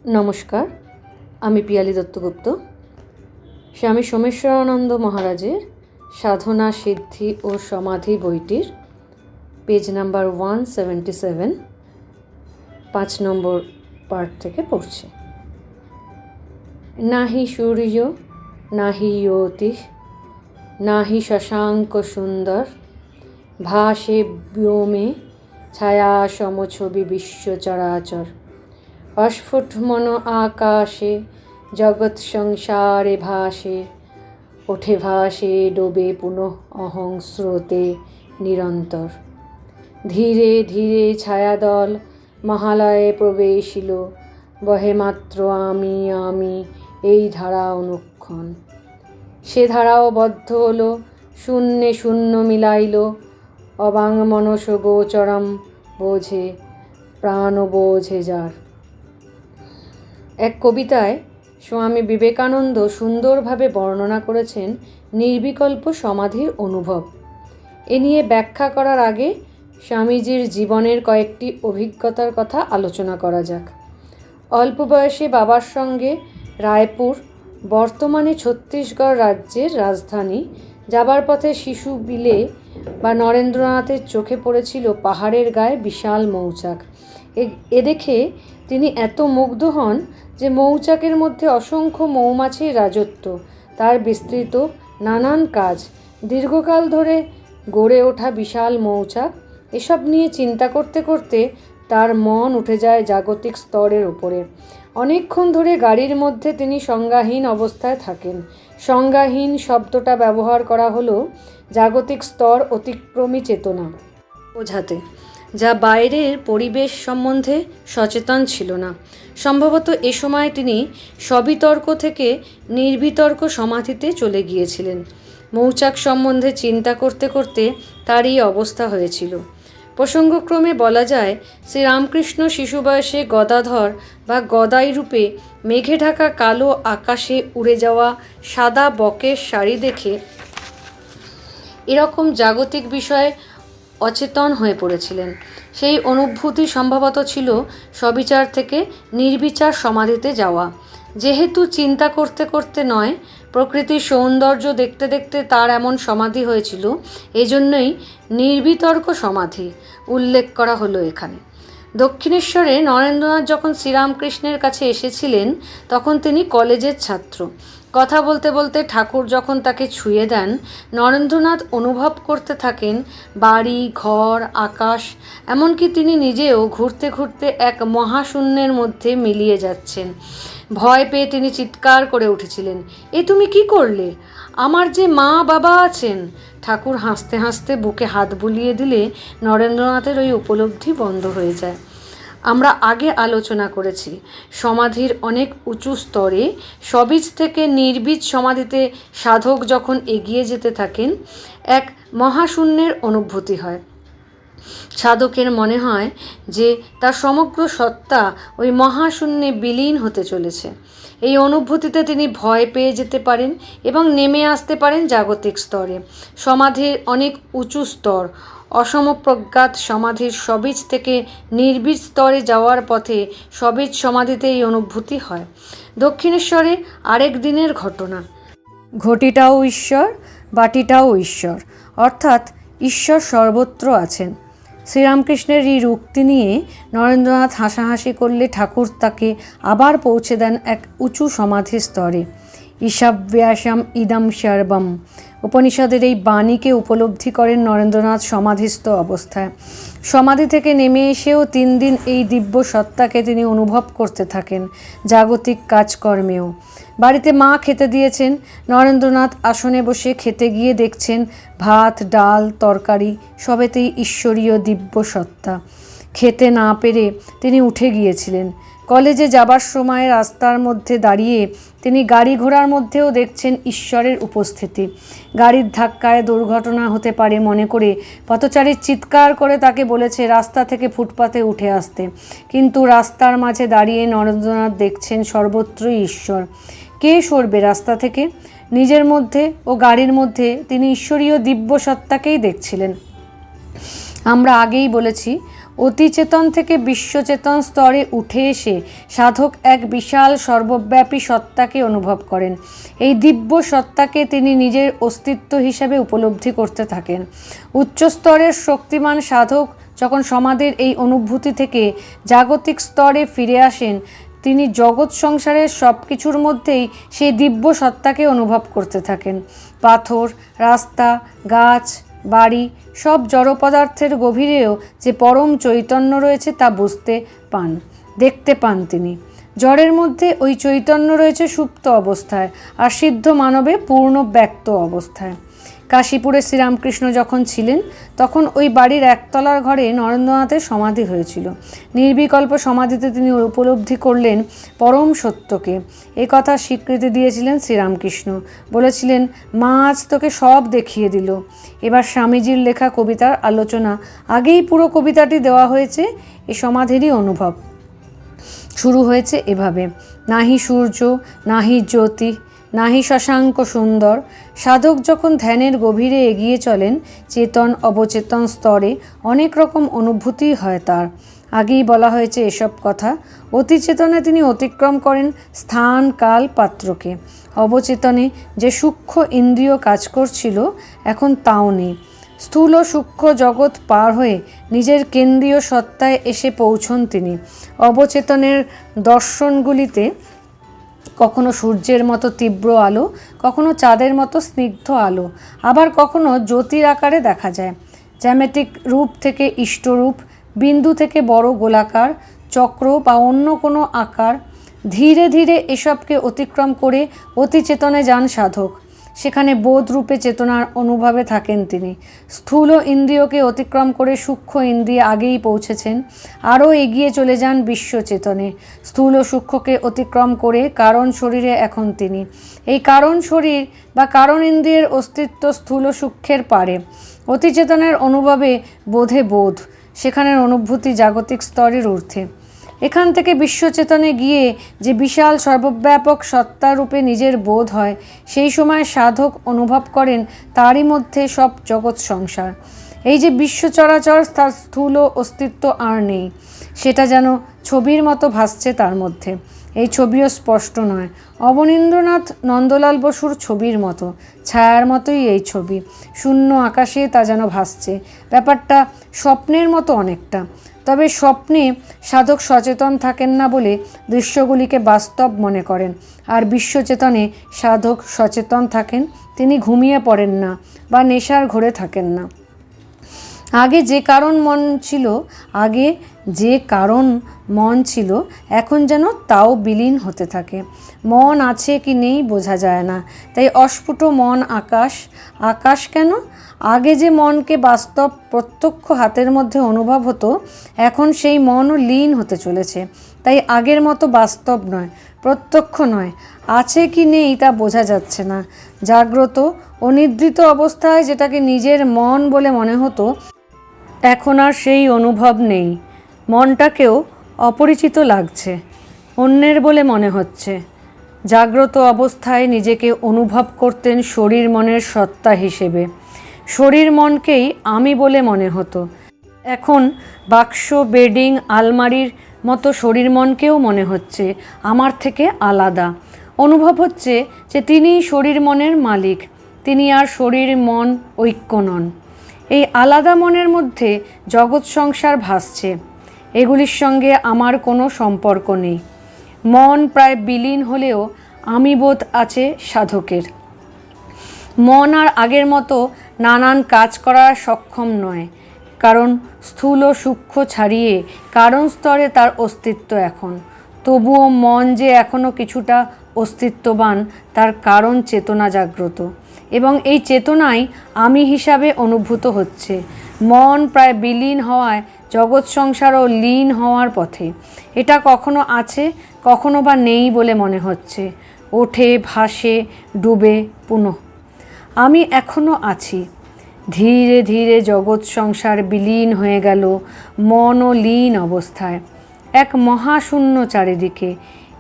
নমস্কার, আমি পিয়ালি দত্তগুপ্ত। স্বামী সোমেশ্বরানন্দ মহারাজের সাধনা সিদ্ধি ও সমাধি বইটির পেজ নাম্বার 177 5 নম্বর পার্ট থেকে পড়ছি। নাহি সূর্য নাহি জ্যোতিঃ নাহি শশাঙ্ক সুন্দর ভাসে ব্যোমে ছায়া সমছবি বিশ্ব চরাচর অস্ফুট মন আকাশে জগৎ সংসারে ভাসে ওঠে ভাসে ডোবে পুনঃ অহং স্রোতে নিরন্তর ধীরে ধীরে ছায়াদল মহালয়ে প্রবেশিল বহে মাত্র আমি আমি এই ধারা অনুক্ষণ সে ধারাও বদ্ধ হল শূন্যে শূন্য মিলাইল অবাং মনস গোচরম বোঝে প্রাণ বোঝে যার। এক কবিতায় স্বামী বিবেকানন্দ সুন্দরভাবে বর্ণনা করেছেন নির্বিকল্প সমাধির অনুভব। এ নিয়ে ব্যাখ্যা করার আগে স্বামীজির জীবনের কয়েকটি অভিজ্ঞতার কথা আলোচনা করা যাক। অল্প বয়সে বাবার সঙ্গে রায়পুর, বর্তমানে ছত্তিশগড় রাজ্যের রাজধানী, যাবার পথে শিশু বিলে বা নরেন্দ্রনাথের চোখে পড়েছিল পাহাড়ের গায়ে বিশাল মৌচাক। এ দেখে তিনি এত মুগ্ধ হন যে মৌচাকের মধ্যে অসংখ্য মৌমাছির রাজত্ব, তার বিস্তৃত নানান কাজ, দীর্ঘকাল ধরে গড়ে ওঠা বিশাল মৌচাক, এসব নিয়ে চিন্তা করতে করতে তার মন উঠে যায় জাগতিক স্তরের উপরে। অনেকক্ষণ ধরে গাড়ির মধ্যে তিনি সংজ্ঞাহীন অবস্থায় থাকেন। সংজ্ঞাহীন শব্দটা ব্যবহার করা হলো জাগতিক স্তর অতিক্রমী চেতনা বোঝাতে, যা বাইরের পরিবেশ সম্বন্ধে সচেতন ছিল না। সম্ভবত এ সময় তিনি সবিতর্ক থেকে নির্বিতর্ক সমাধিতে চলে গিয়েছিলেন। মৌচাক সম্বন্ধে চিন্তা করতে করতে তার এই অবস্থা হয়েছিল। প্রসঙ্গক্রমে বলা যায়, শ্রীরামকৃষ্ণ শিশু বয়সে গদাধর বা গদাই রূপে মেঘে ঢাকা কালো আকাশে উড়ে যাওয়া সাদা বকের শাড়ি দেখে এরকম জাগতিক বিষয়ে অচেতন হয়ে পড়েছিলেন। সেই অনুভূতি সম্ভবত ছিল সবিচার থেকে নির্বিচার সমাধিতে যাওয়া। যেহেতু চিন্তা করতে করতে নয়, প্রকৃতির সৌন্দর্য দেখতে দেখতে তার এমন সমাধি হয়েছিল, এজন্যই নির্বিতর্ক সমাধি উল্লেখ করা হলো এখানে। দক্ষিণেশ্বরে নরেন্দ্রনাথ যখন শ্রীরামকৃষ্ণের কাছে এসেছিলেন, তখন তিনি কলেজের ছাত্র। কথা বলতে বলতে ঠাকুর যখন তাকে ছুঁয়ে দেন, নরেন্দ্রনাথ অনুভব করতে থাকেন বাড়ি, ঘর, আকাশ, এমনকি তিনি নিজেও ঘুরতে ঘুরতে এক মহাশূন্যের মধ্যে মিলিয়ে যাচ্ছেন। ভয় পেয়ে তিনি চিৎকার করে উঠেছিলেন, এ তুমি কি করলে? আমার যে মা বাবা আছেন। ঠাকুর হাসতে হাসতে বুকে হাত বুলিয়ে দিলে নরেন্দ্রনাথের ওই উপলব্ধি বন্ধ হয়ে যায়। আমরা আগে আলোচনা করেছি, সমাধির অনেক উঁচু স্তরে সবীজ থেকে নির্বীজ সমাধিতে সাধক যখন এগিয়ে যেতে থাকেন, এক মহাশূন্যের অনুভূতি হয়। সাধকের মনে হয় যে তার সমগ্র সত্তা ওই মহাশূন্যে বিলীন হতে চলেছে। এই অনুভূতিতে তিনি ভয় পেয়ে যেতে পারেন এবং নেমে আসতে পারেন জাগতিক স্তরে। সমাধির অনেক উঁচু স্তর, অসমপ্রজ্ঞাত সমাধির সবীজ থেকে নির্বীজ স্তরে যাওয়ার পথে সবীজ সমাধিতে এই অনুভূতি হয়। দক্ষিণেশ্বরে আরেক দিনের ঘটনা। ঘটিটাও ঈশ্বর, বাটিটাও ঈশ্বর, অর্থাৎ ঈশ্বর সর্বত্র আছেন। শ্রীরামকৃষ্ণের এই উক্তি নিয়ে নরেন্দ্রনাথ হাসাহাসি করলে ঠাকুর তাকে আবার পৌঁছে দেন এক উঁচু সমাধির স্তরে। ঈশাব্যাসাম ইদম সর্বম, উপনিষদের এই বাণীকে উপলব্ধি করেন নরেন্দ্রনাথ সমাধিস্থ অবস্থায়। সমাধি থেকে নেমে এসেও 3 দিন এই দিব্য সত্তাকে তিনি অনুভব করতে থাকেন জাগতিক কাজকর্মেও। বাড়িতে মা খেতে দিয়েছেন, নরেন্দ্রনাথ আসনে বসে খেতে গিয়ে দেখছেন ভাত, ডাল, তরকারি সবেতেই ঈশ্বরীয় দিব্য সত্তা। খেতে না পেরে তিনি উঠে গিয়েছিলেন। কলেজে যাবার সময় রাস্তার মধ্যে দাঁড়িয়ে তিনি গাড়ি ঘোড়ার মধ্যেও দেখছেন ঈশ্বরের উপস্থিতি। গাড়ির ধাক্কায় দুর্ঘটনা হতে পারে মনে করে পথচারী চিৎকার করে তাকে বলেছে রাস্তা থেকে ফুটপাতে উঠে আসতে, কিন্তু রাস্তার মাঝে দাঁড়িয়ে নরেন্দ্রনাথ দেখছেন সর্বত্রই ঈশ্বর। কে সরবে রাস্তা থেকে? নিজের মধ্যে ও গাড়ির মধ্যে তিনি ঈশ্বরীয় দিব্য সত্তাকেই দেখছিলেন। আমরা আগেই বলেছি, অতিচেতন থেকে বিশ্বচেতন স্তরে উঠে এসে সাধক এক বিশাল সর্বব্যাপী সত্তাকে অনুভব করেন। এই দিব্য সত্তাকে তিনি নিজের অস্তিত্ব হিসাবে উপলব্ধি করতে থাকেন। উচ্চস্তরের শক্তিমান সাধক যখন সমাধির এই অনুভূতি থেকে জাগতিক স্তরে ফিরে আসেন, তিনি জগৎ সংসারের সব কিছুর মধ্যেই সেই দিব্য সত্তাকে অনুভব করতে থাকেন। পাথর, রাস্তা, গাছ, বাড়ি, সব জড় পদার্থের গভীরেও যে পরম চৈতন্য রয়েছে তা বুঝতে পান, দেখতে পান তিনি। জড়ের মধ্যে ওই চৈতন্য রয়েছে সুপ্ত অবস্থায়, আর সিদ্ধ মানবে পূর্ণ ব্যক্ত অবস্থায়। কাশীপুরে শ্রীরামকৃষ্ণ যখন ছিলেন তখন ওই বাড়ির একতলার ঘরে নরেন্দ্রনাথের সমাধি হয়েছিল। নির্বিকল্প সমাধিতে তিনি উপলব্ধি করলেন পরম সত্যকে। এ কথা স্বীকৃতি দিয়েছিলেন শ্রীরামকৃষ্ণ। বলেছিলেন, মা আজ তোকে সব দেখিয়ে দিল। এবার স্বামীজির লেখা কবিতার আলোচনা। আগেই পুরো কবিতাটি দেওয়া হয়েছে। এ সমাধিরই অনুভব শুরু হয়েছে এভাবে: নাহি সূর্য, নাহি জ্যোতি, নাহি শশাঙ্ক সুন্দর। সাধক যখন ধ্যানের গভীরে এগিয়ে চলেন, চেতন অবচেতন স্তরে অনেক রকম অনুভূতি হয় তার। আগেই বলা হয়েছে এসব কথা। অতিচেতনে তিনি অতিক্রম করেন স্থান, কাল, পাত্রকে। অবচেতনে যে সূক্ষ্ম ইন্দ্রিয় কাজ করছিল, এখন তাও নেই। স্থূল সূক্ষ্ম জগৎ পার হয়ে নিজের কেন্দ্রীয় সত্তায় এসে পৌঁছন তিনি। অবচেতনের দর্শনগুলিতে কখনো সূর্যের মতো তীব্র আলো, কখনো চাঁদের মতো স্নিগ্ধ আলো, আবার কখনো জ্যোতির আকারে দেখা যায়। জ্যামিতিক রূপ থেকে ইষ্টরূপ, বিন্দু থেকে বড় গোলাকার, চক্র বা অন্য কোনো আকার। ধীরে ধীরে এসবকে অতিক্রম করে অতিচেতনে যান সাধক। সেখানে বোধরূপে চেতনার অনুভবে থাকেন তিনি। স্থূল ইন্দ্রিয়কে অতিক্রম করে সূক্ষ্ম ইন্দ্রিয়ে আগেই পৌঁছেছেন। আরও এগিয়ে চলে যান বিশ্বচেতনে। স্থূল সূক্ষ্মকে অতিক্রম করে কারণ শরীরে এখন তিনি। এই কারণ শরীর বা কারণ ইন্দ্রিয়ের অস্তিত্ব স্থূল সূক্ষ্মের পারে। অতিচেতনের অনুভবে বোধে বোধ, সেখানের অনুভূতি জাগতিক স্তরের ঊর্ধ্বে। এখান থেকে বিশ্বচেতনে গিয়ে যে বিশাল সর্বব্যাপক সত্তারূপে নিজের বোধ হয়, সেই সময় সাধক অনুভব করেন তারই মধ্যে সব জগৎ সংসার। এই যে বিশ্ব চরাচর, তার স্থূল অস্তিত্ব আর নেই। সেটা যেন ছবির মতো ভাসছে তার মধ্যে। এই ছবিও স্পষ্ট নয়, অবনীন্দ্রনাথ নন্দলাল বসুর ছবির মতো, ছায়ার মতোই এই ছবি। শূন্য আকাশে তা যেন ভাসছে। ব্যাপারটা স্বপ্নের মতো অনেকটা। তবে স্বপ্নে সাধক সচেতন থাকেন না বলে দৃশ্যগুলিকে বাস্তব মনে করেন, আর বিশ্বচেতনে সাধক সচেতন থাকেন। তিনি ঘুমিয়ে পড়েন না বা নেশার ঘোরে থাকেন না। আগে যে কারণ মন ছিল, এখন যেন তাও বিলীন হতে থাকে। মন আছে কি নেই বোঝা যায় না। তাই অস্ফুট মন আকাশ। আকাশ কেন? আগে যে মনকে বাস্তব প্রত্যক্ষ হাতের মধ্যে অনুভব হতো, এখন সেই মনও লীন হতে চলেছে। তাই আগের মতো বাস্তব নয়, প্রত্যক্ষ নয়। আছে কি নেই তা বোঝা যাচ্ছে না। জাগ্রত অনিদ্রিত অবস্থায় যেটাকে নিজের মন বলে মনে হতো, এখন আর সেই অনুভব নেই। মনটাকেও অপরিচিত লাগছে, অন্যের বলে মনে হচ্ছে। জাগ্রত অবস্থায় নিজেকে অনুভব করতেন শরীর মনের সত্তা হিসেবে। শরীর মনকেই আমি বলে মনে হতো। এখন বাক্স, বেডিং, আলমারির মতো শরীর মনকেও মনে হচ্ছে আমার থেকে আলাদা। অনুভব হচ্ছে যে তিনিই শরীর মনের মালিক। তিনি আর শরীর মন ঐক্য নন। এই আলাদা মনের মধ্যে জগৎ সংসার ভাসছে। এগুলির সঙ্গে আমার কোনো সম্পর্ক নেই। মন প্রায় বিলীন হলেও আমি বোধ আছে সাধকের। মন আর আগের মতো নানান কাজ করার সক্ষম নয়, কারণ স্থূল সূক্ষ্ম ছাড়িয়ে কারণ স্তরে তার অস্তিত্ব এখন। তবুও মন যে এখনও কিছুটা অস্তিত্ববান, তার কারণ চেতনা জাগ্রত, এবং এই চেতনাই আমি হিসাবে অনুভূত হচ্ছে। মন প্রায় বিলীন হওয়ায় জগৎ সংসারও লীন হওয়ার পথে। এটা কখনো আছে, কখনো বা নেই বলে মনে হচ্ছে। ওঠে, ভাসে, ডুবে, পুনঃ। আমি এখনও আছি। ধীরে ধীরে জগৎ সংসার বিলীন হয়ে গেল মনও লীন অবস্থায়। এক মহাশূন্য চারিদিকে।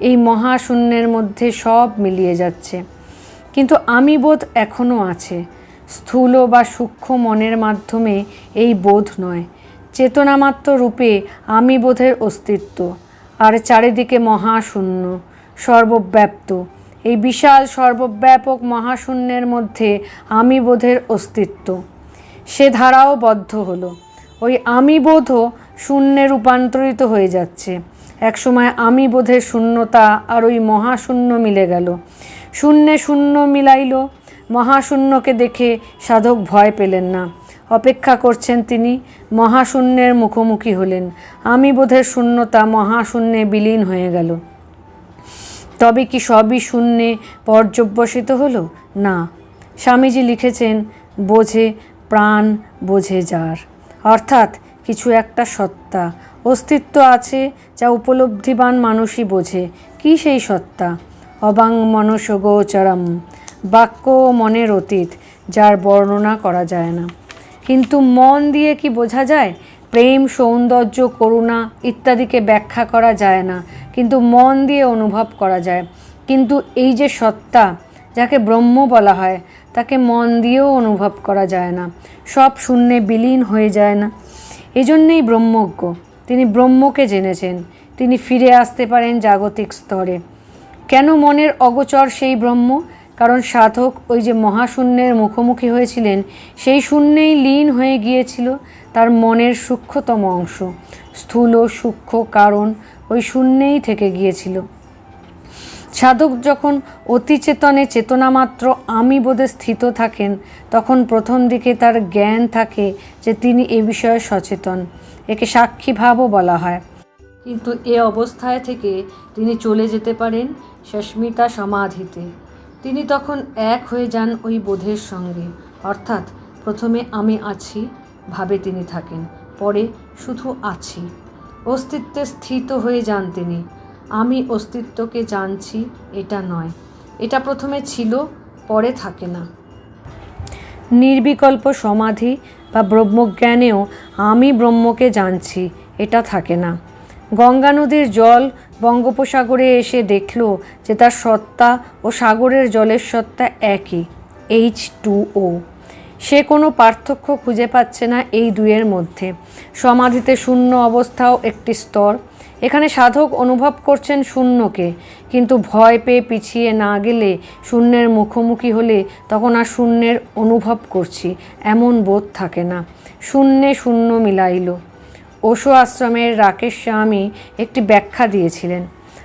এই মহাশূন্যের মধ্যে সব মিলিয়ে যাচ্ছে, কিন্তু আমি বোধ এখনও আছে। স্থূল বা সূক্ষ্ম মনের মাধ্যমে এই বোধ নয়। চেতনামাত্র রূপে আমি বোধের অস্তিত্ব, আর চারিদিকে মহাশূন্য, সর্বব্যাপ্ত। এই বিশাল সর্বব্যাপক মহাশূন্যের মধ্যে আমি বোধের অস্তিত্ব। সে ধারাও বদ্ধ হলো। ওই আমি বোধও শূন্যে রূপান্তরিত হয়ে যাচ্ছে। একসময় আমি বোধের শূন্যতা আর ওই মহাশূন্য মিলে গেল। শূন্যে শূন্য মিলাইল। মহাশূন্যকে দেখে সাধক ভয় পেলেন না। অপেক্ষা করছেন তিনি। মহাশূন্যের মুখোমুখি হলেন। আমি বোধের শূন্যতা মহাশূন্যে বিলীন হয়ে গেল। তবে কি সবই শূন্যে পর্যবসিত হলো? না। স্বামীজি লিখেছেন, বোঝে প্রাণ বোঝে যার, অর্থাৎ কিছু একটা সত্তা, অস্তিত্ব আছে যা উপলব্ধিবান মানুষই বোঝে। কি সেই সত্তা? অবাং মনসগোচরম, বাক্য ও মনের অতীত, যার বর্ণনা করা যায় না। কিন্তু মন দিয়ে কি বোঝা যায়? প্রেম, সৌন্দর্য, করুণা ইত্যাদিকে ব্যাখ্যা করা যায় না, কিন্তু মন দিয়ে অনুভব করা যায়। কিন্তু এই যে সত্তা, যাকে ব্রহ্ম বলা হয়, তাকে মন দিয়েও অনুভব করা যায় না। সব শূন্যে বিলীন হয়ে যায় না। এজন্যেই ব্রহ্মজ্ঞ। তিনি ব্রহ্মকে জেনেছেন। তিনি ফিরে আসতে পারেন জাগতিক স্তরে। কেন মনের অগোচর সেই ব্রহ্ম? কারণ সাধক ওই যে মহাশূন্যের মুখোমুখি হয়েছিলেন, সেই শূন্যেই লীন হয়ে গিয়েছিল তার মনের সূক্ষ্মতম অংশ। স্থূল সূক্ষ্ম কারণ ওই শূন্যেই থেকে গিয়েছিল। সাধক যখন অতিচেতনে চেতনামাত্র আমি বোধে স্থিত থাকেন, তখন প্রথম দিকে তার জ্ঞান থাকে যে তিনি এ বিষয়ে সচেতন। একে সাক্ষী ভাবও বলা হয়। কিন্তু এ অবস্থায় থেকে তিনি চলে যেতে পারেন সস্মিতা সমাধিতে। তিনি তখন এক হয়ে যান ওই বোধের সঙ্গে। অর্থাৎ প্রথমে আমি আছি ভাবে তিনি থাকেন, পরে শুধু আছি। অস্তিত্বে স্থিত হয়ে যান তিনি। আমি অস্তিত্বকে জানছি এটা নয়। এটা প্রথমে ছিল, পরে থাকে না। নির্বিকল্প সমাধি বা ব্রহ্মজ্ঞানেও আমি ব্রহ্মকে জানছি এটা থাকে না। গঙ্গা নদীর জল বঙ্গোপসাগরে এসে দেখল যে তার সত্তা ও সাগরের জলের সত্তা একই, H2O। সে কোনো পার্থক্য খুঁজে পাচ্ছে না এই দুয়ের মধ্যে। সমাধিতে শূন্য অবস্থাও একটি স্তর। এখানে সাধক অনুভব করছেন শূন্যকে, কিন্তু ভয় পেয়ে পিছিয়ে না গেলে, শূন্যের মুখোমুখি হলে তখন আর শূন্যের অনুভব করছি এমন বোধ থাকে না। শূন্যে শূন্য মিলাইল। ওশো আশ্রমের রাকেশ স্বামী একটি ব্যাখ্যা দিয়েছিলেন।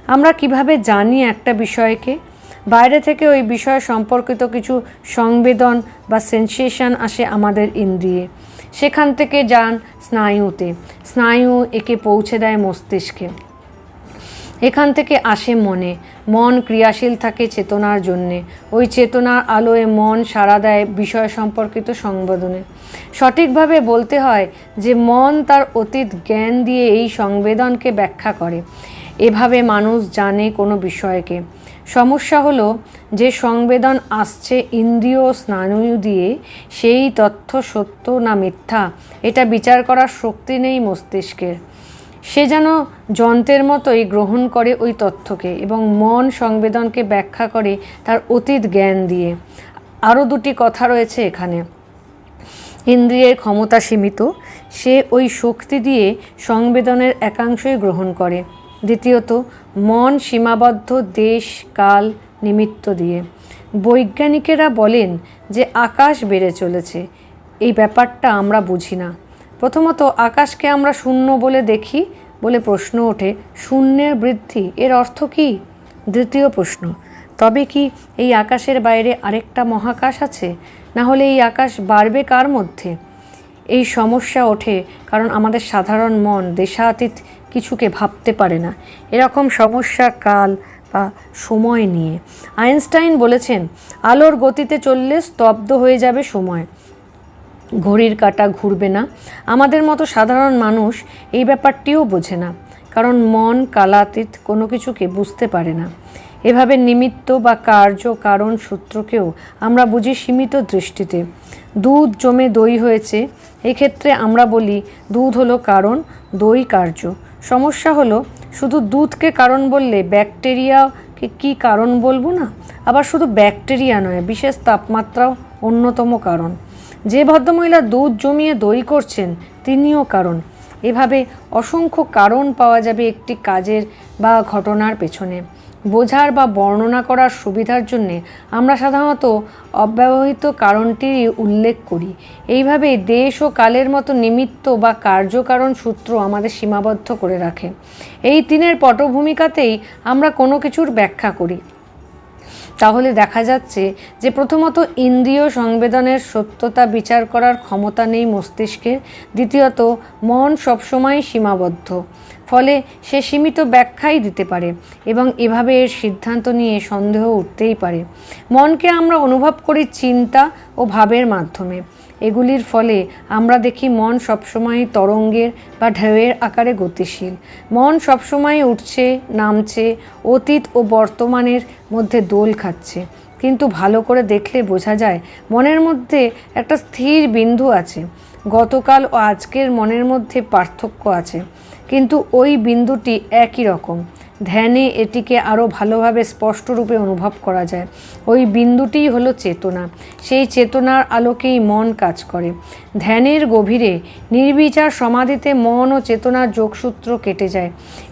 আমরা কিভাবে জানি একটা বিষয়কে? বাইরে থেকে ওই বিষয় সম্পর্কিত কিছু সংবেদন বা সেন্সেশন আসে আমাদের ইন্দ্রিয়ে। সেখান থেকে যান স্নায়ুতে। স্নায়ু একে পৌঁছে দেয় মস্তিষ্কে। এখান থেকে আসে মনে। মন ক্রিয়াশীল থাকে চেতনার জন্যে। ওই চেতনার আলোয় মন সাড়া দেয় বিষয় সম্পর্কিত সংবেদনে। সঠিকভাবে বলতে হয় যে মন তার অতীত জ্ঞান দিয়ে এই সংবেদনকে ব্যাখ্যা করে। এভাবে মানুষ জানে কোনো বিষয়কে। সমস্যা হলো যে সংবেদন আসছে ইন্দ্রিয় স্নায়ু দিয়ে, সেই তথ্য সত্য না মিথ্যা এটা বিচার করার শক্তি নেই মস্তিষ্কের। সে যেন যন্ত্রের মতোই গ্রহণ করে ওই তথ্যকে, এবং মন সংবেদনকে ব্যাখ্যা করে তার অতীত জ্ঞান দিয়ে। আরও দুটি কথা রয়েছে এখানে। ইন্দ্রিয়ের ক্ষমতা সীমিত, সে ওই শক্তি দিয়ে সংবেদনের একাংশই গ্রহণ করে। দ্বিতীয়ত, মন সীমাবদ্ধ দেশ কাল নিমিত্ত দিয়ে। বৈজ্ঞানিকেরা বলেন যে আকাশ বেড়ে চলেছে। এই ব্যাপারটা আমরা বুঝি না। প্রথমত, আকাশকে আমরা শূন্য বলে দেখি বলে প্রশ্ন ওঠে, শূন্যের বৃদ্ধি এর অর্থ কী? দ্বিতীয় প্রশ্ন, তবে কি এই আকাশের বাইরে আরেকটা মহাকাশ আছে? না হলে এই আকাশ বাড়বে কার মধ্যে? এই সমস্যা ওঠে কারণ আমাদের সাধারণ মন দেশাতীত কিছুকে ভাবতে পারে না। এরকম সমস্যা কাল বা সময় নিয়ে। আইনস্টাইন বলেছেন, আলোর গতিতে চললে স্তব্ধ হয়ে যাবে সময়, ঘড়ির কাঁটা ঘুরবে না। আমাদের মতো সাধারণ মানুষ এই ব্যাপারটিও বোঝে না, কারণ মন কালাতীত কোনো কিছুকে বুঝতে পারে না। এভাবে নিমিত্ত বা কার্য কারণ সূত্রকেও আমরা বুঝি সীমিত দৃষ্টিতে। দুধ জমে দই হয়েছে, এক্ষেত্রে আমরা বলি দুধ হলো কারণ, দই কার্য। সমস্যা হলো শুধু দুধকে কারণ বললে ব্যাকটেরিয়াকে কি কারণ বলবো না? আবার শুধু ব্যাকটেরিয়া নয়, বিশেষ তাপমাত্রাও অন্যতম কারণ। যে ভদ্রমহিলা দুধ জমিয়ে দই করছেন তিনিও কারণ। এভাবে অসংখ্য কারণ পাওয়া যাবে একটি কাজের বা ঘটনার পেছনে। বোঝার বা বর্ণনা করার সুবিধার জন্যে আমরা সাধারণত অব্যবহৃত কারণটিরই উল্লেখ করি। এইভাবেই দেশ ও কালের মতো নিমিত্ত বা কার্যকারণ সূত্র আমাদের সীমাবদ্ধ করে রাখে। এই তিনের পটভূমিকাতেই আমরা কোনো কিছুর ব্যাখ্যা করি। তাহলে দেখা যাচ্ছে যে প্রথমত ইন্দ্রিয় সংবেদনের সত্যতা বিচার করার ক্ষমতা নেই মস্তিষ্কের। দ্বিতীয়ত মন সবসময় সীমাবদ্ধ, ফলে সে সীমিত ব্যাখ্যাই দিতে পারে এবং এভাবে এর সিদ্ধান্ত নিয়ে সন্দেহ উঠতেই পারে। মনকে আমরা অনুভব করি চিন্তা ও ভাবের মাধ্যমে। এগুলির ফলে আমরা দেখি মন সবসময় তরঙ্গের বা ঢেউয়ের আকারে গতিশীল। মন সবসময় উঠছে, নামছে, অতীত ও বর্তমানের মধ্যে দোল খাচ্ছে। কিন্তু ভালো করে দেখলে বোঝা যায় মনের মধ্যে একটা স্থির বিন্দু আছে। গতকাল ও আজকের মনের মধ্যে পার্থক্য আছে, কিন্তু ওই বিন্দুটি একই রকম। ধ্যানে এটিকে আরও ভালোভাবে স্পষ্টরূপে অনুভব করা যায়। ওই বিন্দুটিই হলো চেতনা। সেই চেতনার আলোকেই মন কাজ করে। ধ্যানের গভীরে নির্বিচার সমাধিতে মন ও চেতনার যোগসূত্র কেটে যায়।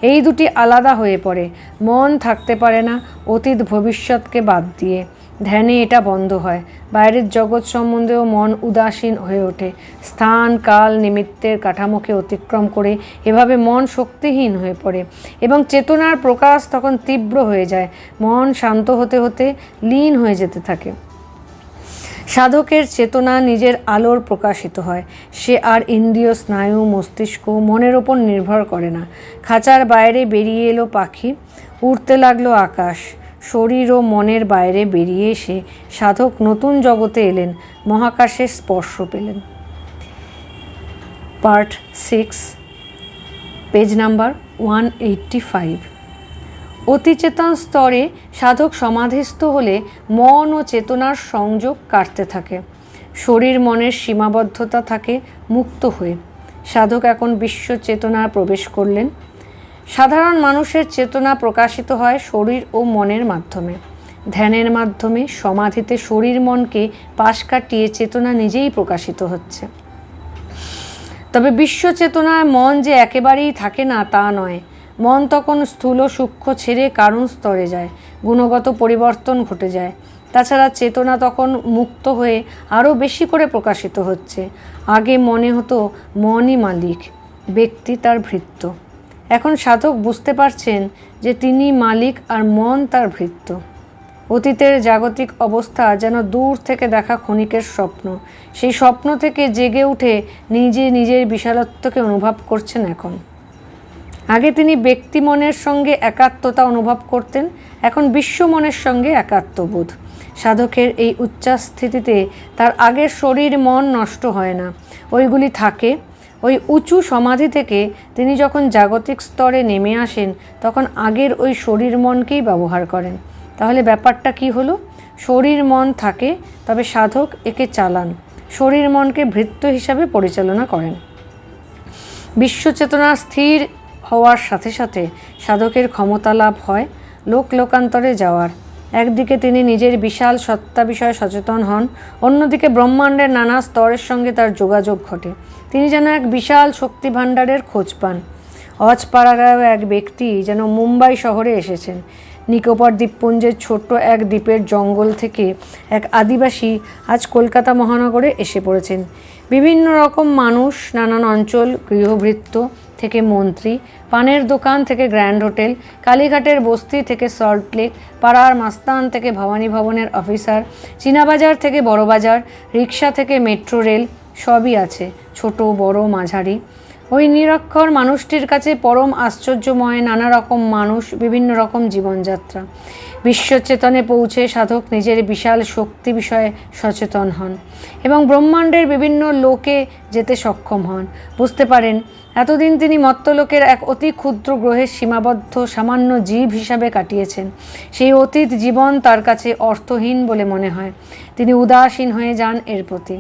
এই দুটি আলাদা হয়ে পড়ে। মন থাকতে পারে না অতীত ভবিষ্যৎকে বাদ দিয়ে। ধ্যানে এটা বন্ধ হয়। বাইরের জগৎ সম্বন্ধেও মন উদাসীন হয়ে ওঠে। স্থান কাল নিমিত্তের কাঠামোকে অতিক্রম করে এভাবে মন শক্তিহীন হয়ে পড়ে এবং চেতনার প্রকাশ তখন তীব্র হয়ে যায়। মন শান্ত হতে হতে লীন হয়ে যেতে থাকে। সাধকের চেতনা নিজের আলোর প্রকাশিত হয়। সে আর ইন্দ্রিয়, স্নায়ু, মস্তিষ্ক, মনের ওপর নির্ভর করে না। খাঁচার বাইরে বেরিয়ে এলো পাখি, উড়তে লাগলো আকাশ। শরীর ও মনের বাইরে বেরিয়ে এসে সাধক নতুন জগতে এলেন, মহাকাশের স্পর্শ পেলেন। Part 6, page number 185। অতিচেতন স্তরে সাধক সমাধিস্থ হলে মন ও চেতনার সংযোগ কাটতে থাকে। শরীর মনের সীমাবদ্ধতা থাকে মুক্ত হয়ে। সাধক এখন বিশ্ব চেতনায় প্রবেশ করলেন। সাধারণ মানুষের চেতনা প্রকাশিত হয় শরীর ও মনের মাধ্যমে। ধ্যানের মাধ্যমে সমাধিতে শরীর মনকে পাশ কাটিয়ে চেতনা নিজেই প্রকাশিত হচ্ছে। তবে বিশ্ব চেতনায় মন যে একেবারেই থাকে না তা নয়। মন তখন স্থূল সূক্ষ্ম ছেড়ে কারণ স্তরে যায়, গুণগত পরিবর্তন ঘটে যায়। তাছাড়া চেতনা তখন মুক্ত হয়ে আরও বেশি করে প্রকাশিত হচ্ছে। আগে মনে হতো মনই মালিক, ব্যক্তি তার ভৃত্য। এখন সাধক বুঝতে পারছেন যে তিনি মালিক আর মন তার ভৃত্য। অতীতের জাগতিক অবস্থা যেন দূর থেকে দেখা ক্ষণিকের স্বপ্ন। সেই স্বপ্ন থেকে জেগে উঠে নিজে নিজের বিশালত্বকে অনুভব করছেন এখন। আগে তিনি ব্যক্তি মনের সঙ্গে একাত্মতা অনুভব করতেন, এখন বিশ্ব মনের সঙ্গে একাত্মবোধ। সাধকের এই উচ্চস্থিতিতে তার আগের শরীর মন নষ্ট হয় না, ওইগুলি থাকে। ওই উঁচু সমাধি থেকে তিনি যখন জাগতিক স্তরে নেমে আসেন তখন আগের ওই শরীর মনকেই ব্যবহার করেন। তাহলে ব্যাপারটা কি হলো? শরীর মন থাকে, তবে সাধক একে চালান, শরীর মনকে ভৃত্য হিসাবে পরিচালনা করেন। বিশ্বচেতনা স্থির হওয়ার সাথে সাথে সাধকের ক্ষমতা লাভ হয় লোকান্তরে যাওয়ার। একদিকে তিনি নিজের বিশাল সত্তা বিষয়ে সচেতন হন, অন্যদিকে ব্রহ্মাণ্ডের নানা স্তরের সঙ্গে তার যোগাযোগ ঘটে। তিনি যেন এক বিশাল শক্তি ভাণ্ডারের খোঁজ পান। অজপাড়াগাঁও এক ব্যক্তি যেন মুম্বাই শহরে এসেছেন। নিকোবর দ্বীপপুঞ্জের ছোট্ট এক দ্বীপের জঙ্গল থেকে এক আদিবাসী আজ কলকাতা মহানগরে এসে পড়েছেন। বিভিন্ন রকম মানুষ, নানান অঞ্চল, গৃহভৃত্য থেকে মন্ত্রী, পানের দোকান থেকে গ্র্যান্ড হোটেল, কালীঘাটের বস্তি থেকে সল্টলেক, পাড়ার মাস্তান থেকে ভবানী ভবনের অফিসার, চীনাবাজার থেকে বড় বাজার, রিক্সা থেকে মেট্রো রেল, সবই আছে, ছোট বড় মাঝারি। ওই নিরক্ষর মানুষটির কাছে পরম আশ্চর্যময় নানা রকম মানুষ, বিভিন্ন রকম জীবনযাত্রা। বিশ্বচেতনে পৌঁছে সাধক নিজের বিশাল শক্তি বিষয়ে সচেতন হন এবং ব্রহ্মাণ্ডের বিভিন্ন লোকে যেতে সক্ষম হন। বুঝতে পারেন এতদিন তিনি মর্ত্যলোকের এক অতি ক্ষুদ্র গ্রহের সীমাবদ্ধ সামান্য জীব হিসাবে কাটিয়েছেন। সেই অতীত জীবন তার কাছে অর্থহীন বলে মনে হয়। তিনি উদাসীন হয়ে যান এর প্রতি।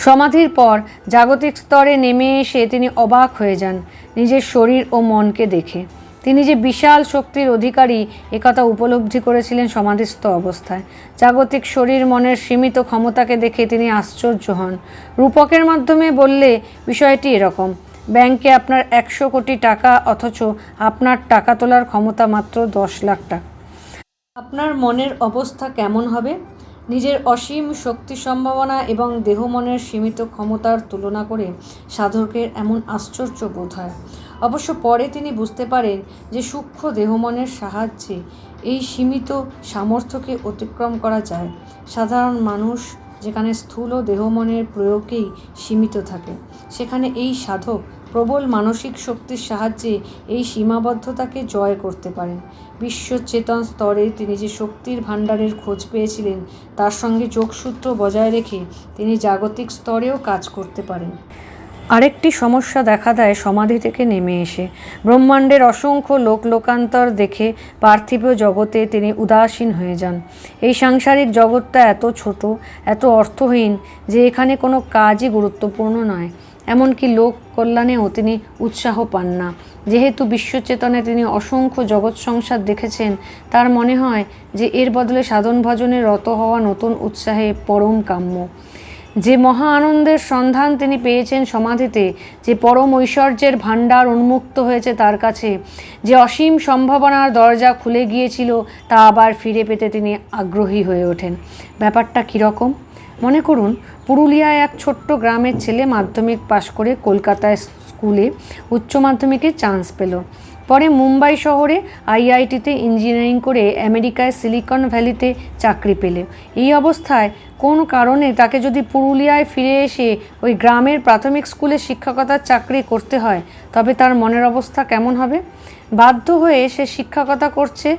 সমাধির পর জাগতিক স্তরে নেমে এসে তিনি অবাক হয়ে যান নিজের শরীর ও মনকে দেখে। তিনি যে বিশাল শক্তির অধিকারী একথা উপলব্ধি করেছিলেন সমাধিস্থ অবস্থায়। জাগতিক শরীর মনের সীমিত ক্ষমতাকে দেখে তিনি আশ্চর্য হন। রূপকের মাধ্যমে বললে বিষয়টি এরকম: ব্যাংকে আপনার 100 কোটি টাকা, অথচ আপনার টাকা তোলার ক্ষমতা মাত্র 10 লাখ টাকা। আপনার মনের অবস্থা কেমন হবে? নিজের অসীম শক্তি সম্ভাবনা এবং দেহ মনের সীমিত ক্ষমতার তুলনা করে সাধকের এমন আশ্চর্য বোধ হয়। অবশ্য পরে তিনি বুঝতে পারেন যে সূক্ষ্ম দেহমনের সাহায্যে এই সীমিত সামর্থ্যকে অতিক্রম করা যায়। সাধারণ মানুষ যেখানে স্থূল দেহমনের প্রয়োগেই সীমিত থাকে, সেখানে এই সাধক প্রবল মানসিক শক্তির সাহায্যে এই সীমাবদ্ধতাকে জয় করতে পারেন। বিশ্বচেতন স্তরে তিনি যে শক্তির ভাণ্ডারের খোঁজ পেয়েছিলেন, তার সঙ্গে যোগসূত্র বজায় রেখে তিনি জাগতিক স্তরেও কাজ করতে পারেন। আরেকটি সমস্যা দেখা দেয় সমাধি থেকে নেমে এসে। ব্রহ্মাণ্ডের অসংখ্য লোকান্তর দেখে পার্থিব জগতে তিনি উদাসীন হয়ে যান। এই সাংসারিক জগৎটা এত ছোট, এত অর্থহীন যে এখানে কোনো কাজই গুরুত্বপূর্ণ নয়। এমনকি লোক কল্যাণেও তিনি উৎসাহ পান না। যেহেতু বিশ্বচেতনে তিনি অসংখ্য জগৎ সংসার দেখেছেন, তার মনে হয় যে এর বদলে সাধন ভজনে রত হওয়া নতুন উৎসাহে পরম কাম্য। যে মহা আনন্দের সন্ধান তিনি পেয়েছেন সমাধিতে, যে পরম ঐশ্বর্যের ভাণ্ডার উন্মুক্ত হয়েছে তার কাছে, যে অসীম সম্ভাবনার দরজা খুলে গিয়েছিল, তা আবার ফিরে পেতে তিনি আগ্রহী হয়ে ওঠেন। ব্যাপারটা কীরকম? মনে করুন, পুরুলিয়ায় এক ছোট্ট গ্রামের ছেলে মাধ্যমিক পাশ করে কলকাতায় স্কুলে উচ্চ মাধ্যমিকে চান্স পেল। পরে মুম্বাই শহরে আইআইটিতে ইঞ্জিনিয়ারিং করে আমেরিকায় সিলিকন ভ্যালিতে চাকরি পেলে। এই অবস্থায় কোন কারণে তাকে যদি পুরুলিয়ায় ফিরে এসে ওই গ্রামের প্রাথমিক স্কুলে শিক্ষকতার চাকরি করতে হয়, তবে তার মনের অবস্থা কেমন হবে? বাধ্য হয়ে সে শিক্ষকতা করছে।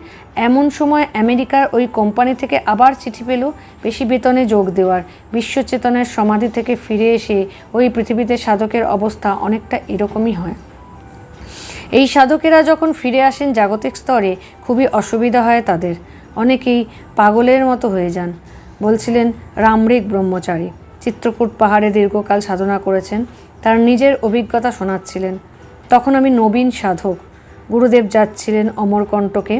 এমন সময় আমেরিকার ওই কোম্পানি থেকে আবার চিঠি পেল বেশি বেতনে যোগ দেওয়ার। বিশ্বচেতনের সমাধি থেকে ফিরে এসে ওই পৃথিবীতে সাধকের অবস্থা অনেকটা এরকমই হয়। এই সাধকেরা যখন ফিরে আসেন জাগতিক স্তরে, খুবই অসুবিধা হয় তাদের। অনেকেই পাগলের মতো হয়ে যান। বলছিলেন রামমৃগ ব্রহ্মচারী, চিত্রকূট পাহাড়ে দীর্ঘকাল সাধনা করেছেন, তার নিজের অভিজ্ঞতা শোনাচ্ছিলেন। তখন আমি নবীন সাধক, গুরুদেব যাচ্ছিলেন অমরকণ্টকে।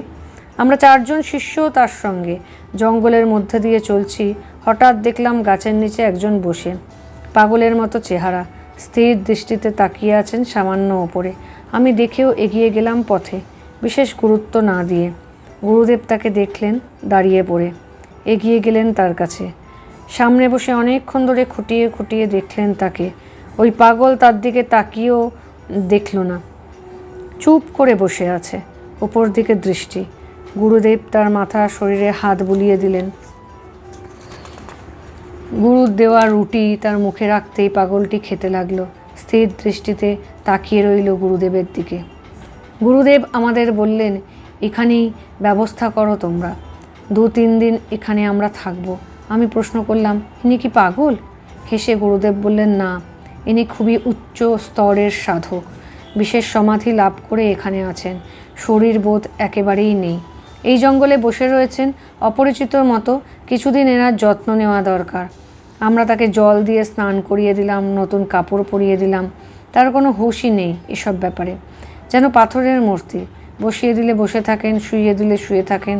আমরা 4 জন শিষ্যও তার সঙ্গে। জঙ্গলের মধ্যে দিয়ে চলছি, হঠাৎ দেখলাম গাছের নিচে একজন বসে, পাগলের মতো চেহারা, স্থির দৃষ্টিতে তাকিয়ে আছেন সামান্য ওপরে। আমি দেখেও এগিয়ে গেলাম পথে, বিশেষ গুরুত্ব না দিয়ে। গুরুদেব তাকে দেখলেন দাঁড়িয়ে পড়ে, এগিয়ে গেলেন তার কাছে। সামনে বসে অনেকক্ষণ ধরে খুঁটিয়ে খুঁটিয়ে দেখলেন তাকে। ওই পাগল তার দিকে তাকিয়েও দেখল না, চুপ করে বসে আছে, ওপর দিকে দৃষ্টি। গুরুদেব তার মাথা শরীরে হাত বুলিয়ে দিলেন। গুরুর দেওয়া রুটি তার মুখে রাখতেই পাগলটি খেতে লাগলো, স্থির দৃষ্টিতে তাকিয়ে রইল গুরুদেবের দিকে। গুরুদেব আমাদের বললেন, এখানেই ব্যবস্থা করো তোমরা, 2-3 দিন এখানে আমরা থাকব। আমি প্রশ্ন করলাম, ইনি কি পাগল? হেসে গুরুদেব বললেন, না, ইনি খুবই উচ্চ স্তরের সাধক, বিশেষ সমাধি লাভ করে এখানে আছেন, শরীর বোধ একেবারেই নেই। এই জঙ্গলে বসে রয়েছেন অপরিচিতর মতো। কিছুদিন এনার যত্ন নেওয়া দরকার। আমরা তাকে জল দিয়ে স্নান করিয়ে দিলাম, নতুন কাপড় পরিয়ে দিলাম। তার কোনো হুঁশই নেই এসব ব্যাপারে, যেন পাথরের মূর্তি। বসিয়ে দিলে বসে থাকেন, শুইয়ে দিলে শুয়ে থাকেন।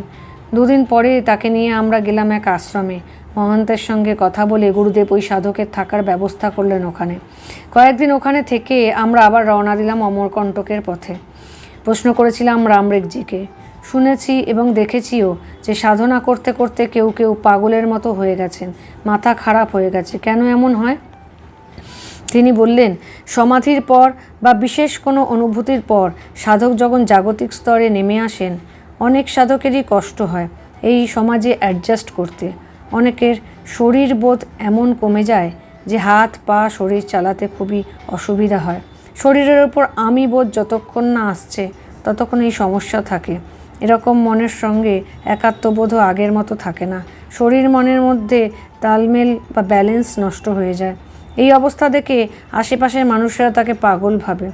2 দিন পরে তাকে নিয়ে আমরা গেলাম এক আশ্রমে। মহন্তের সঙ্গে কথা বলে গুরুদেব ওই সাধকের থাকার ব্যবস্থা করলেন ওখানে। কয়েকদিন ওখানে থেকে আমরা আবার রওনা দিলাম অমরকণ্টকের পথে। প্রশ্ন করেছিলাম রামমৃগজিকে। শুনেছি এবং দেখেছিও যে সাধনা করতে করতে কেউ কেউ পাগলের মতো হয়ে গেছেন, মাথা খারাপ হয়ে গেছে। কেন এমন হয়? তিনি বললেন, সমাধির পর বা বিশেষ কোনো অনুভূতির পর সাধক যখন জাগতিক স্তরে নেমে আসেন, অনেক সাধকেরই কষ্ট হয় এই সমাজে অ্যাডজাস্ট করতে। অনেকের শরীর বোধ এমন কমে যায় যে হাত পা শরীর চালাতে খুবই অসুবিধা হয়। শরীরের ওপর আমি বোধ যতক্ষণ না আসছে ততক্ষণ এই সমস্যা থাকে। এরকম মনের সঙ্গে একাত্মবোধও আগের মতো থাকে না। শরীর মনের মধ্যে তালমেল বা ব্যালেন্স নষ্ট হয়ে যায়। এই অবস্থা দেখে আশেপাশের মানুষেরা তাকে পাগল ভাবে।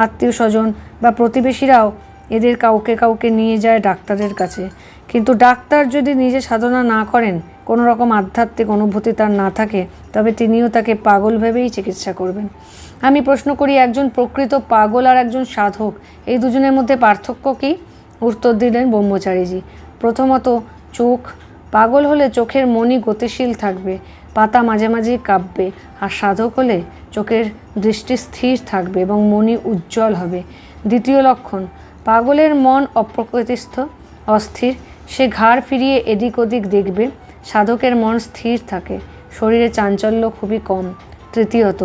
আত্মীয় স্বজন বা প্রতিবেশীরাও এদের কাউকে কাউকে নিয়ে যায় ডাক্তারের কাছে। কিন্তু ডাক্তার যদি নিজে সাধনা না করেন, কোনো রকম আধ্যাত্মিক অনুভূতি তার না থাকে, তবে তিনিও তাকে পাগল ভেবেই চিকিৎসা করবেন। আমি প্রশ্ন করি, একজন প্রকৃত পাগল আর একজন সাধক, এই দুজনের মধ্যে পার্থক্য কী? উত্তর দিলেন ব্রহ্মচারীজি, প্রথমত চোখ। পাগল হলে চোখের মনি গতিশীল থাকবে, পাতা মাঝে মাঝে কাঁপবে। আর সাধক হলে চোখের দৃষ্টি স্থির থাকবে এবং মনই উজ্জ্বল হবে। দ্বিতীয় লক্ষণ, পাগলের মন অপ্রকৃতিস্থ, অস্থির। সে ঘাড় ফিরিয়ে এদিক ওদিক দেখবে। সাধকের মন স্থির থাকে, শরীরে চাঞ্চল্য খুবই কম। তৃতীয়ত,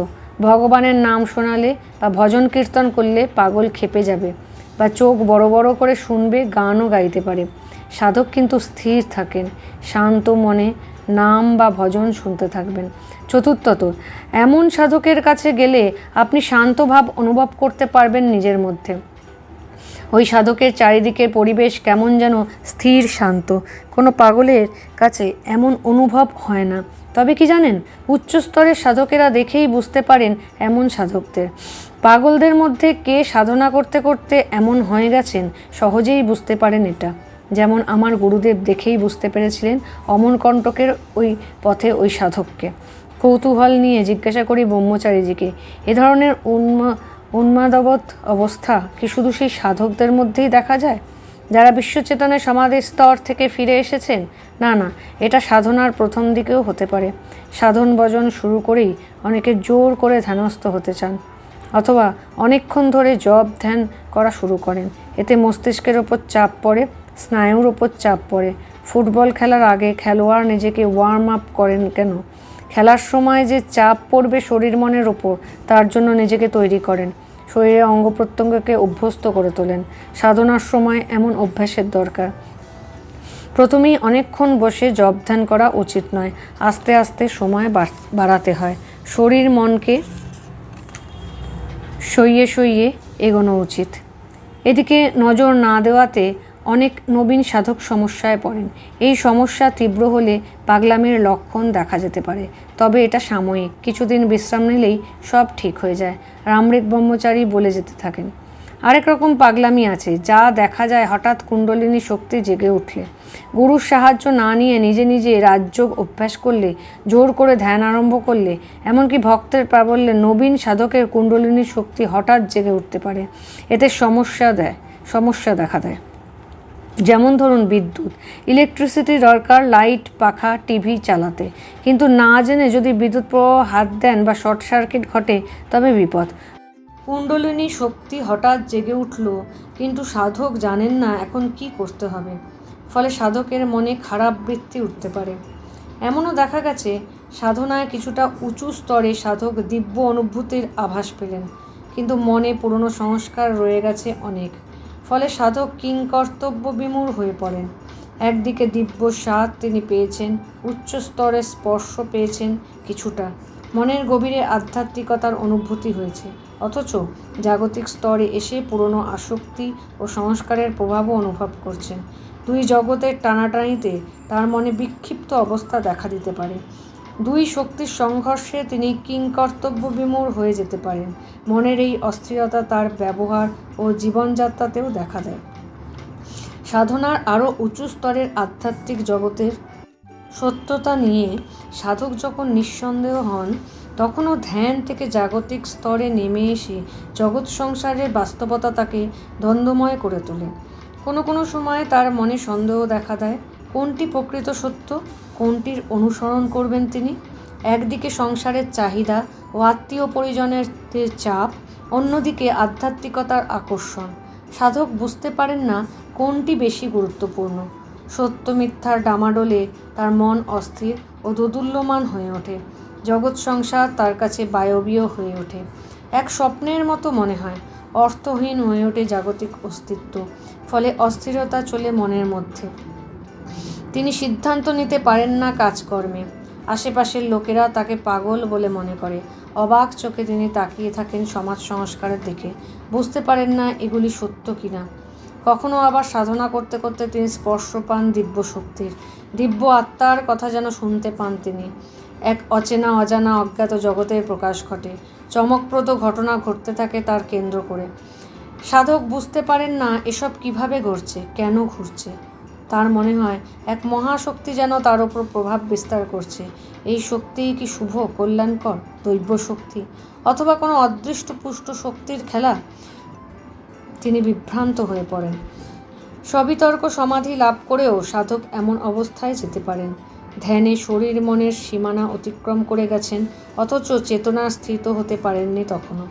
ভগবানের নাম শোনালে বা ভজন কীর্তন করলে পাগল ক্ষেপে যাবে বা চোখ বড় বড় করে শুনবে, গানও গাইতে পারে। সাধক কিন্তু স্থির থাকেন, শান্ত মনে নাম বা ভজন শুনতে থাকবেন। চতুর্থত, এমন সাধকের কাছে গেলে আপনি শান্ত ভাব অনুভব করতে পারবেন নিজের মধ্যে। ওই সাধকের চারিদিকের পরিবেশ কেমন যেন স্থির শান্ত। কোনো পাগলের কাছে এমন অনুভব হয় না। তবে কি জানেন, উচ্চ স্তরের সাধকেরা দেখেই বুঝতে পারেন এমন সাধকদের। পাগলদের মধ্যে কে সাধনা করতে করতে এমন হয়ে গেছেন সহজেই বুঝতে পারেন এটা। যেমন আমার গুরুদেব দেখেই বুঝতে পেরেছিলেন অমরকণ্টকের ওই পথে ওই সাধককে। কৌতূহল নিয়ে জিজ্ঞাসা করি ব্রহ্মচারীজিকে, এ ধরনের উন্মাদবৎ অবস্থা কি শুধু সেই সাধকদের মধ্যেই দেখা যায় যারা বিশ্বচেতনের সমাধির স্তর থেকে ফিরে এসেছেন? না না, এটা সাধনার প্রথম দিকেও হতে পারে। সাধন ভজন শুরু করেই অনেকে জোর করে ধ্যানস্থ হতে চান, অথবা অনেকক্ষণ ধরে জপ ধ্যান করা শুরু করেন। এতে মস্তিষ্কের ওপর চাপ পড়ে, স্নায়ুর ওপর চাপ পড়ে। ফুটবল খেলার আগে খেলোয়াড় নিজেকে ওয়ার্ম আপ করেন কেন? খেলার সময় যে চাপ পড়বে শরীর মনের ওপর, তার জন্য নিজেকে তৈরি করেন, শরীরের অঙ্গ প্রত্যঙ্গকে অভ্যস্ত করে তোলেন। সাধনার সময় এমন অভ্যাসের দরকার। প্রথমেই অনেকক্ষণ বসে জপ ধ্যান করা উচিত নয়, আস্তে আস্তে সময় বাড়াতে হয়। শরীর মনকে সইয়ে সইয়ে এগোনো উচিত। এদিকে নজর না দেওয়াতে অনেক নবীন সাধক সমস্যায় পড়েন। এই সমস্যা তীব্র হলে পাগলামির লক্ষণ দেখা যেতে পারে, তবে এটা সাময়িক। কিছুদিন বিশ্রাম নিলেই সব ঠিক হয়ে যায়, রামরিক ব্রহ্মচারী বলে যেতে থাকেন। আরেক রকম পাগলামি আছে, যা দেখা যায় হঠাৎ কুণ্ডলিনী শক্তি জেগে উঠলে। গুরুর সাহায্য না নিয়ে নিজে নিজে রাজযোগ অভ্যাস করলে, জোর করে ধ্যান আরম্ভ করলে, এমনকি ভক্তের প্রাবল্যে নবীন সাধকের কুণ্ডলিনী শক্তি হঠাৎ জেগে উঠতে পারে। এতে সমস্যা দেখা দেয়। যেমন ধরুন, বিদ্যুৎ, ইলেকট্রিসিটি দরকার লাইট, পাখা, টিভি চালাতে, কিন্তু না জেনে যদি বিদ্যুৎ প্রবাহ হাত দেন বা শর্ট সার্কিট ঘটে, তবে বিপদ। কুণ্ডলিনী শক্তি হঠাৎ জেগে উঠল, কিন্তু সাধক জানেন না এখন কি করতে হবে। ফলে সাধকের মনে খারাপ বৃত্তি উঠতে পারে। এমনও দেখা গেছে সাধনায় কিছুটা উঁচু স্তরে সাধক দিব্য অনুভূতির আভাস পেলেন, কিন্তু মনে পুরনো সংস্কার রয়ে গেছে অনেক। ফলে সাধক কিংকর্তব্য বিমূঢ় হয়ে পড়েন। একদিকে দিব্য স্বাদ তিনি পেয়েছেন, উচ্চ স্তরে স্পর্শ পেয়েছেন কিছুটা, মনের গভীরে আধ্যাত্মিকতার অনুভূতি হয়েছে, অথচ জাগতিক স্তরে এসে পুরনো আসক্তি ও সংস্কারের প্রভাবও অনুভব করছেন। দুই জগতের টানাটানিতে তার মনে বিক্ষিপ্ত অবস্থা দেখা দিতে পারে। দুই শক্তির সংঘর্ষে তিনি কিংকর্তব্য বিমূঢ় হয়ে যেতে পারেন। মনের এই অস্থিরতা তার ব্যবহার ও জীবনযাত্রাতেও দেখা দেয়। সাধনার আরও উঁচু স্তরের আধ্যাত্মিক জগতের সত্যতা নিয়ে সাধক যখন নিঃসন্দেহ হন, তখনও ধ্যান থেকে জাগতিক স্তরে নেমে এসে জগৎ সংসারের বাস্তবতা তাকে দ্বন্দ্বময় করে তোলে। কোনো সময় তার মনে সন্দেহ দেখা দেয়, কোনটি প্রকৃত সত্য, কোনটির অনুসরণ করবেন তিনি। একদিকে সংসারের চাহিদা ও আত্মীয় পরিজনের চাপ, অন্যদিকে আধ্যাত্মিকতার আকর্ষণ। সাধক বুঝতে পারেন না কোনটি বেশি গুরুত্বপূর্ণ। সত্য মিথ্যার ডামাডোলে তার মন অস্থির ও দোদুল্যমান হয়ে ওঠে। জগৎ সংসার তার কাছে বায়বীয় হয়ে ওঠে, এক স্বপ্নের মতো মনে হয়। অর্থহীন হয়ে ওঠে জাগতিক অস্তিত্ব। ফলে অস্থিরতা চলে মনের মধ্যে। তিনি সিদ্ধান্ত নিতে পারেন না কাজকর্মে। আশেপাশের লোকেরা তাকে পাগল বলে মনে করে। অবাক চোখে তিনি তাকিয়ে থাকেন সমাজ সংস্কারের দিকে, বুঝতে পারেন না এগুলি সত্য কিনা। কখনো আবার সাধনা করতে করতে তিনি স্পর্শ পান দিব্য শক্তির, দিব্য আত্মার কথা যেন শুনতে পান তিনি। এক অচেনা অজানা অজ্ঞাত জগতের প্রকাশ ঘটে, চমকপ্রদ ঘটনা ঘটতে থাকে তার কেন্দ্র করে। সাধক বুঝতে পারেন না এসব কিভাবে ঘটছে, কেন ঘটছে। তার মনে হয় এক মহাশক্তি যেন তার ওপর প্রভাব বিস্তার করছে। এই শক্তিই কি শুভ, কল্যাণকর, দৈব শক্তি, অথবা কোনো অদৃষ্ট পুষ্ট শক্তির খেলা? তিনি বিভ্রান্ত হয়ে পড়েন। সবিতর্ক সমাধি লাভ করেও সাধক এমন অবস্থায় যেতে পারেন। ধ্যানে শরীর মনের সীমানা অতিক্রম করে গেছেন, অথচ চেতনা স্থিত হতে পারেননি তখনও।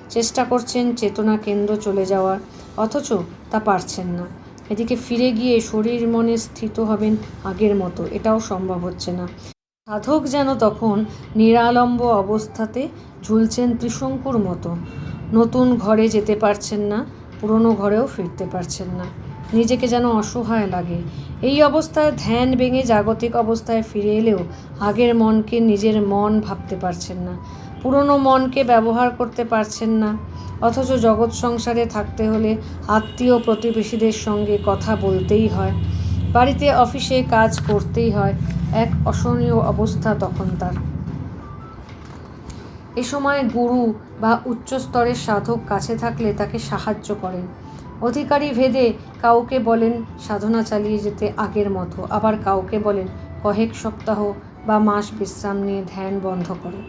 চেষ্টা করছেন চেতনা কেন্দ্র চলে যাওয়ার, অথচ তা পারছেন না। এদিকে ফিরে গিয়ে শরীর মনে স্থিত হবেন আগের মতো, এটাও সম্ভব হচ্ছে না। সাধক যেন তখন নিরালম্ব অবস্থাতে ঝুলছেন ত্রিশঙ্কুর মতো। নতুন ঘরে যেতে পারছেন না, পুরনো ঘরেও ফিরতে পারছেন না। নিজেকে যেন অসহায় লাগে। এই অবস্থায় ধ্যান ভেঙে জাগতিক অবস্থায় ফিরে এলেও আগের মনকে নিজের মন ভাবতে পারছেন না, পুরনো মনকে ব্যবহার করতে পারছেন না। অথচ জগৎ সংসারে থাকতে হলে আত্মীয় প্রতিবেশীদের সঙ্গে কথা বলতেই হয়, বাড়িতে অফিসে কাজ করতেই হয়। এক অসহনীয় অবস্থা তখন তার। এ সময় গুরু বা উচ্চস্তরের সাধক কাছে থাকলে তাকে সাহায্য করেন। অধিকারী ভেদে কাউকে বলেন সাধনা চালিয়ে যেতে আগের মতো, আবার কাউকে বলেন কয়েক সপ্তাহ বা মাস বিশ্রাম নিয়ে ধ্যান বন্ধ করে।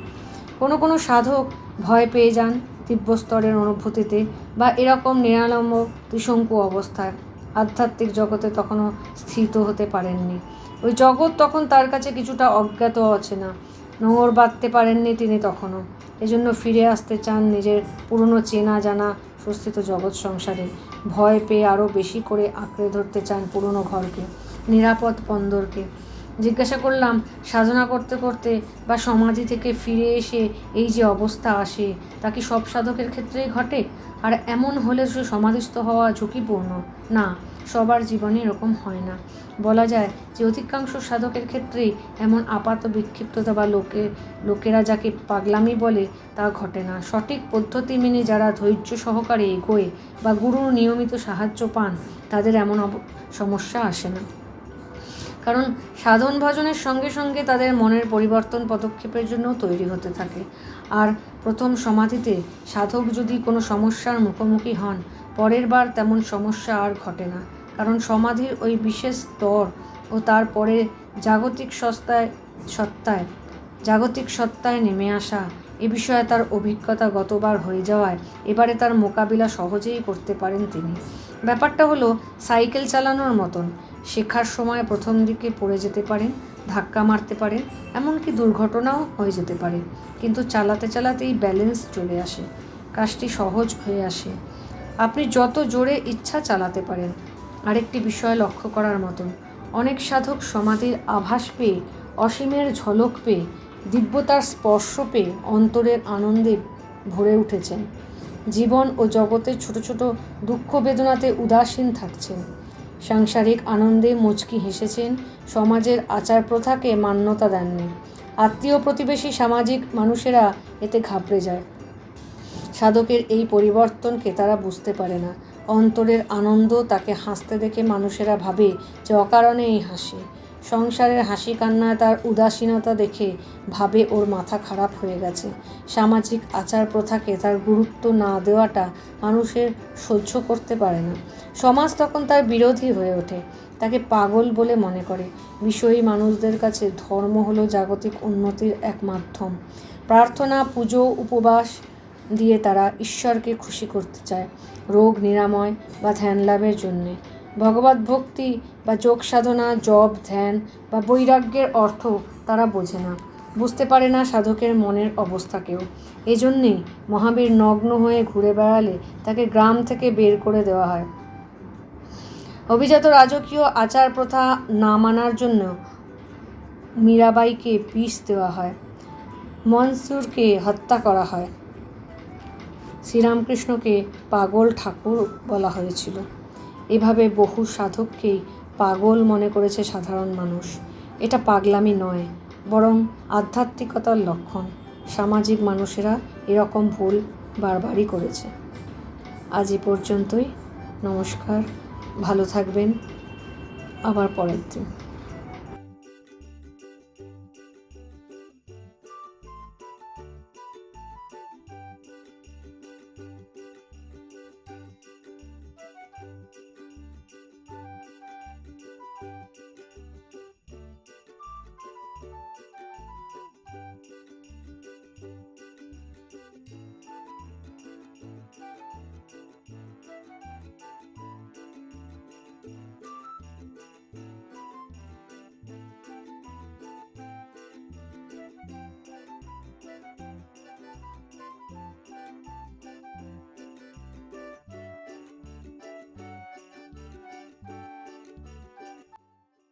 কোনো কোনো সাধক ভয় পেয়ে যান দিব্যস্তরের অনুভূতিতে বা এরকম নিরালম্ব ত্রিশঙ্কু অবস্থায়। আধ্যাত্মিক জগতে তখনও স্থিত হতে পারেননি। ওই জগৎ তখন তার কাছে কিছুটা অজ্ঞাত অচেনা, নোঙর বাঁধতে পারেননি তিনি তখনও। এজন্য ফিরে আসতে চান নিজের পুরনো চেনা জানা স্বস্তিত জগৎ সংসারে। ভয় পেয়ে আরও বেশি করে আঁকড়ে ধরতে চান পুরনো ঘরকে, নিরাপদ বন্দরকে। জিজ্ঞাসা করলাম, সাধনা করতে করতে বা সমাধি থেকে ফিরে এসে এই যে অবস্থা আসে, তা কি সব সাধকের ক্ষেত্রেই ঘটে? আর এমন হলে সমাধিস্থ হওয়া ঝুঁকিপূর্ণ? না, সবার জীবনে এরকম হয় না। বলা যায় যে অধিকাংশ সাধকের ক্ষেত্রেই এমন আপাত বিক্ষিপ্ততা বা লোকেরা যাকে পাগলামি বলে তা ঘটে না। সঠিক পদ্ধতি মেনে যারা ধৈর্য সহকারে এগোয় বা গুরুর নিয়মিত সাহায্য পান, তাদের এমন সমস্যা আসে না। কারণ সাধন ভজনের সঙ্গে সঙ্গে তাদের মনের পরিবর্তন পদক্ষেপের জন্যও তৈরি হতে থাকে। আর প্রথম সমাধিতে সাধক যদি কোনো সমস্যার মুখোমুখি হন, পরের বার তেমন সমস্যা আর ঘটে না। কারণ সমাধির ওই বিশেষ স্তর ও তারপরে জাগতিক সত্তায় নেমে আসা, এ বিষয়ে তার অভিজ্ঞতা গতবার হয়ে যাওয়ায় এবারে তার মোকাবিলা সহজেই করতে পারেন তিনি। ব্যাপারটা হলো সাইকেল চালানোর মতন। শেখার সময় প্রথম দিকে পড়ে যেতে পারেন, ধাক্কা মারতে পারেন, এমনকি দুর্ঘটনাও হয়ে যেতে পারে, কিন্তু চালাতে চালাতেই ব্যালেন্স চলে আসে, কাজটি সহজ হয়ে আসে। আপনি যত জোরে ইচ্ছা চালাতে পারেন। আরেকটি বিষয় লক্ষ্য করার মতন, অনেক সাধক সমাধির আভাস পেয়ে, অসীমের ঝলক পেয়ে, দিব্যতার স্পর্শ পেয়ে অন্তরের আনন্দে ভরে উঠেছেন। জীবন ও জগতের ছোট ছোট দুঃখ বেদনাতে উদাসীন থাকছেন। সাংসারিক আনন্দে মুচকি হেসেছেন, সমাজের আচার প্রথাকে মান্যতা দেননি। আত্মীয় প্রতিবেশী সামাজিক মানুষেরা এতে ঘাবড়ে যায়। সাধকের এই পরিবর্তনকে তারা বুঝতে পারে না। অন্তরের আনন্দ তাকে হাসতে দেখে মানুষেরা ভাবে যে অকারণে এই হাসি। সংসারের হাসি কান্নায় তার উদাসীনতা দেখে ভাবে ওর মাথা খারাপ হয়ে গেছে। সামাজিক আচার প্রথাকে তার গুরুত্ব না দেওয়াটা মানুষের সহ্য করতে পারে না। সমাজ তখন তার বিরোধী হয়ে ওঠে, তাকে পাগল বলে মনে করে। বিষয়ী মানুষদের কাছে ধর্ম হলো জাগতিক উন্নতির এক মাধ্যম। প্রার্থনা, পুজো, উপবাস দিয়ে তারা ঈশ্বরকে খুশি করতে চায়, রোগ নিরাময় বা ধ্যান লাভের জন্যে। ভগবত ভক্তি বা যোগ সাধনা, জপ, ধ্যান বা বৈরাগ্যের অর্থ তারা বোঝে না, বুঝতে পারে না সাধকের মনের অবস্থাকেও। এজন্যেই মহাবীর নগ্ন হয়ে ঘুরে বেড়ালে তাকে গ্রাম থেকে বের করে দেওয়া হয়। অভিজাত রাজকীয় আচার প্রথা না মানার জন্য মীরাবাইকে বিষ দেওয়া হয়, মনসুরকে হত্যা করা হয়, শ্রীরামকৃষ্ণকে পাগল ঠাকুর বলা হয়েছিল। এভাবে বহু সাধককেই পাগল মনে করেছে সাধারণ মানুষ। এটা পাগলামি নয়, বরং আধ্যাত্মিকতার লক্ষণ। সামাজিক মানুষেরা এরকম ভুল বারবারই করেছে। আজ এ পর্যন্তই। নমস্কার, ভালো থাকবেন। আবার পরের দিন।